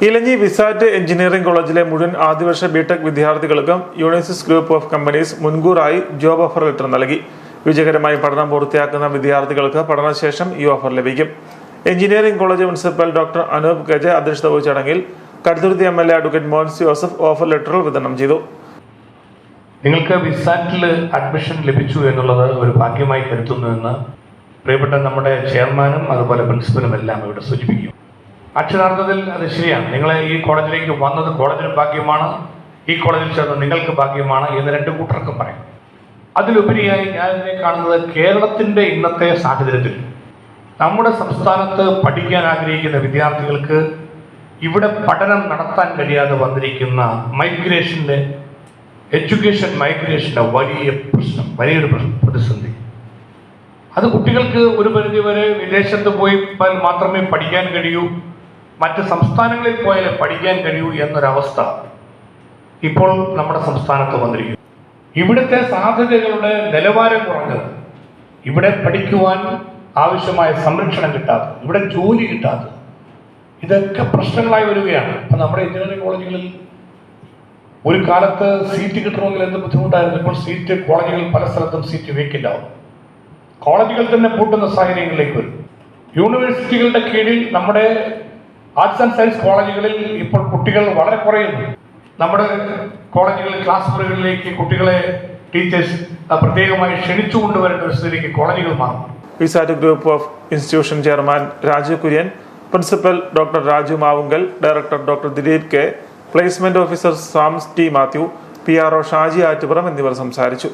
ഇലഞ്ഞി Vsat engineering കോളേജിലെ മുഴുവൻ ആദ്യവർഷ BTech വിദ്യാർത്ഥികൾക്കും യൂണിസിസ് ഗ്രൂപ്പ് ഓഫ് കമ്പനീസ് മുൻകൂറായി ജോബ് ഓഫർ ലെറ്റർ നൽകി. വിജയകരമായി പഠനം പൂർത്തിയാക്കുന്ന വിദ്യാർത്ഥികൾക്ക് പഠനശേഷം ഈ ഓഫർ ലഭിക്കും. Engineering college principal doctor Anoop K അധ്യക്ഷത വഹിച്ച ചടങ്ങിൽ Kaduthuruthy MLA advocate Mons Joseph offer letter വിതരണം ചെയ്തു. നിങ്ങൾക്ക് വിസാറ്റിൽ അഡ്മിഷൻ ലഭിച്ചു എന്നുള്ളത് ഒരു ഭാഗ്യമായി കരുതുന്നുവെന്ന് പ്രിയപ്പെട്ട നമ്മുടെ ചെയർമാനും അതുപോലെ പ്രിൻസിപ്പലും എല്ലാം ഇവിടെ സൂചിപ്പിക്കും. അക്ഷരാർത്ഥത്തിൽ അത് ശരിയാണ്. നിങ്ങൾ ഈ കോളേജിലേക്ക് വന്നത് കോളേജിന് ഭാഗ്യമാണ്, ഈ കോളേജിൽ ചേർന്ന് നിങ്ങൾക്ക് ഭാഗ്യമാണ് എന്ന് രണ്ട് കൂട്ടർക്കും പറയും. അതിലുപരിയായി ഞാൻ ഇതിനെ കാണുന്നത് കേരളത്തിൻ്റെ ഇന്നത്തെ സാഹചര്യത്തിൽ നമ്മുടെ സംസ്ഥാനത്ത് പഠിക്കാൻ ആഗ്രഹിക്കുന്ന വിദ്യാർത്ഥികൾക്ക് ഇവിടെ പഠനം നടത്താൻ കഴിയാതെ വന്നിരിക്കുന്ന എഡ്യൂക്കേഷൻ മൈഗ്രേഷൻ്റെ വലിയൊരു പ്രതിസന്ധി. അത് കുട്ടികൾക്ക് ഒരു പരിധിവരെ വിദേശത്ത് പോയി മാത്രമേ പഠിക്കാൻ കഴിയൂ, മറ്റ് സംസ്ഥാനങ്ങളിൽ പോയാലേ പഠിക്കാൻ കഴിയൂ എന്നൊരവസ്ഥ ഇപ്പോൾ നമ്മുടെ സംസ്ഥാനത്ത് വന്നിരിക്കുന്നു. ഇവിടുത്തെ സാധ്യതകളുടെ നിലവാരം കുറഞ്ഞത്, ഇവിടെ പഠിക്കുവാൻ ആവശ്യമായ സംരക്ഷണം കിട്ടാത്തത്, ഇവിടെ ജോലി കിട്ടാത്തത്, ഇതൊക്കെ പ്രശ്നങ്ങളായി വരികയാണ്. അപ്പം നമ്മുടെ എഞ്ചിനീയറിംഗ് കോളേജുകളിൽ ഒരു കാലത്ത് സീറ്റ് കിട്ടണമെങ്കിൽ എന്ത് ബുദ്ധിമുട്ടായിരുന്നു. ഇപ്പോൾ കോളേജുകളിൽ പല സ്ഥലത്തും സീറ്റ് വേക്കൻ്റ് ആവും. കോളേജുകൾ തന്നെ പൂട്ടുന്ന സാഹചര്യങ്ങളിലേക്ക് വരും. യൂണിവേഴ്സിറ്റികളുടെ കീഴിൽ നമ്മുടെ ആർട്സ് ആൻഡ് സയൻസ് കോളേജുകളിൽ ഇപ്പോൾ കുട്ടികൾ വളരെ കുറയുന്നു. നമ്മുടെ കോളേജുകളിൽ ക്ലാസ് മുറികളിലേക്ക് കുട്ടികളെ ടീച്ചേഴ്സ് പ്രത്യേകമായി ക്ഷണിച്ചു കൊണ്ടുവരേണ്ട ഒരു സ്ഥിതിയിലേക്ക് കോളേജുകൾ മാറും. Visat group of institution chairman Raju Kurian, principal doctor Raju Mavunkal, director doctor Dileep K, placement officer Sams T Mathew, PRO Shaji Attupuram എന്നിവർ സംസാരിച്ചു.